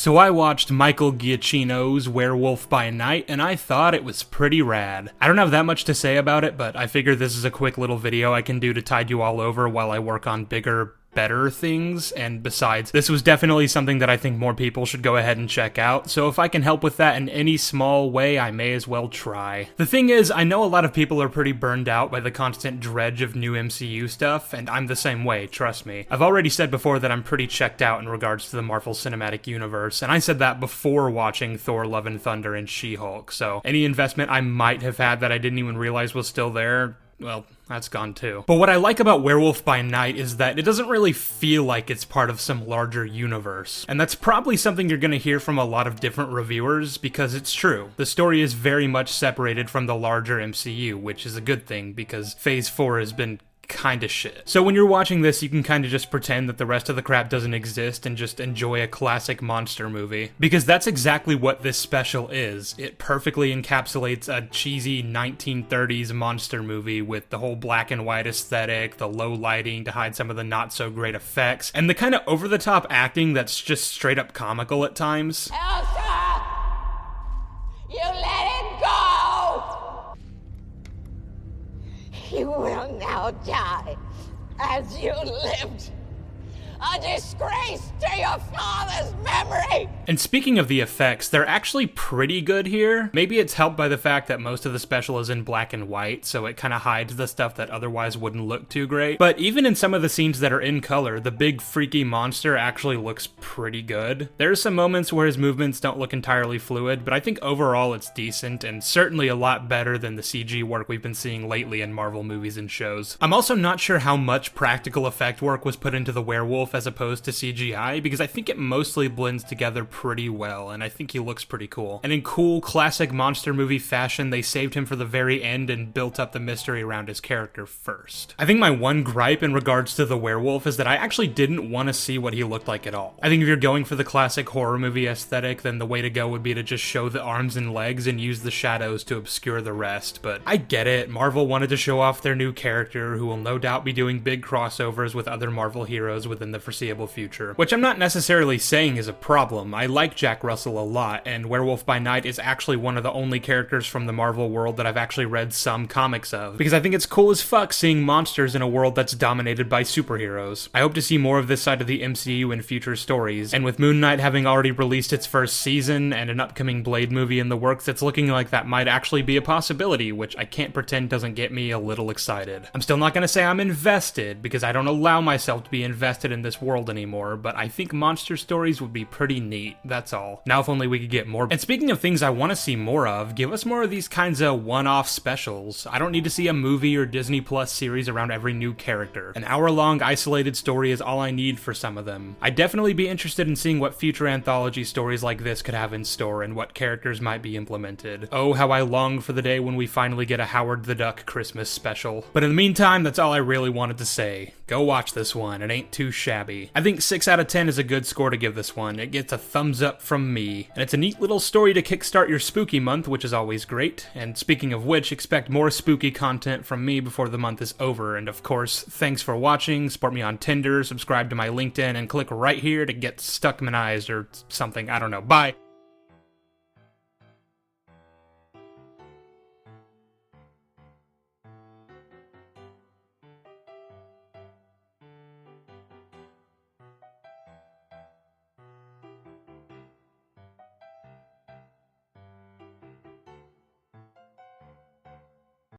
So I watched Michael Giacchino's Werewolf by Night, and I thought it was pretty rad. I don't have that much to say about it, but I figured this is a quick little video I can do to tide you all over while I work on bigger, better things, and besides, this was definitely something that I think more people should go ahead and check out, so if I can help with that in any small way, I may as well try. The thing is, I know a lot of people are pretty burned out by the constant dredge of new MCU stuff, and I'm the same way, trust me. I've already said before that I'm pretty checked out in regards to the Marvel Cinematic Universe, and I said that before watching Thor: Love and Thunder and She-Hulk, so any investment I might have had that I didn't even realize was still there, well, that's gone too. But what I like about Werewolf by Night is that it doesn't really feel like it's part of some larger universe. And that's probably something you're gonna hear from a lot of different reviewers, because it's true. The story is very much separated from the larger MCU, which is a good thing, because Phase 4 has been kinda shit. So when you're watching this, you can kinda just pretend that the rest of the crap doesn't exist and just enjoy a classic monster movie. Because that's exactly what this special is. It perfectly encapsulates a cheesy 1930s monster movie with the whole black and white aesthetic, the low lighting to hide some of the not so great effects, and the kinda over-the-top acting that's just straight up comical at times. Elsa! You let it go! You will now die as you lived. A disgrace to your father's memory! And speaking of the effects, they're actually pretty good here. Maybe it's helped by the fact that most of the special is in black and white, so it kind of hides the stuff that otherwise wouldn't look too great. But even in some of the scenes that are in color, the big freaky monster actually looks pretty good. There's some moments where his movements don't look entirely fluid, but I think overall it's decent, and certainly a lot better than the CG work we've been seeing lately in Marvel movies and shows. I'm also not sure how much practical effect work was put into the werewolf as opposed to CGI, because I think it mostly blends together pretty well, and I think he looks pretty cool. And in cool, classic monster movie fashion, they saved him for the very end and built up the mystery around his character first. I think my one gripe in regards to the werewolf is that I actually didn't want to see what he looked like at all. I think if you're going for the classic horror movie aesthetic, then the way to go would be to just show the arms and legs and use the shadows to obscure the rest, but I get it. Marvel wanted to show off their new character, who will no doubt be doing big crossovers with other Marvel heroes within the foreseeable future, which I'm not necessarily saying is a problem. I like Jack Russell a lot, and Werewolf by Night is actually one of the only characters from the Marvel world that I've actually read some comics of, because I think it's cool as fuck seeing monsters in a world that's dominated by superheroes. I hope to see more of this side of the MCU in future stories, and with Moon Knight having already released its first season and an upcoming Blade movie in the works, it's looking like that might actually be a possibility, which I can't pretend doesn't get me a little excited. I'm still not gonna say I'm invested, because I don't allow myself to be invested in this world anymore, but I think monster stories would be pretty neat, that's all. Now if only we could get more. And speaking of things I want to see more of, give us more of these kinds of one-off specials. I don't need to see a movie or Disney Plus series around every new character. An hour-long isolated story is all I need for some of them. I'd definitely be interested in seeing what future anthology stories like this could have in store and what characters might be implemented. Oh, how I long for the day when we finally get a Howard the Duck Christmas special. But in the meantime, that's all I really wanted to say. Go watch this one, it ain't too shabby. I think 6 out of 10 is a good score to give this one. It gets a thumbs up from me. And it's a neat little story to kickstart your spooky month, which is always great. And speaking of which, expect more spooky content from me before the month is over. And of course, thanks for watching, support me on Tinder, subscribe to my LinkedIn, and click right here to get stuckmanized or something, I don't know. Bye!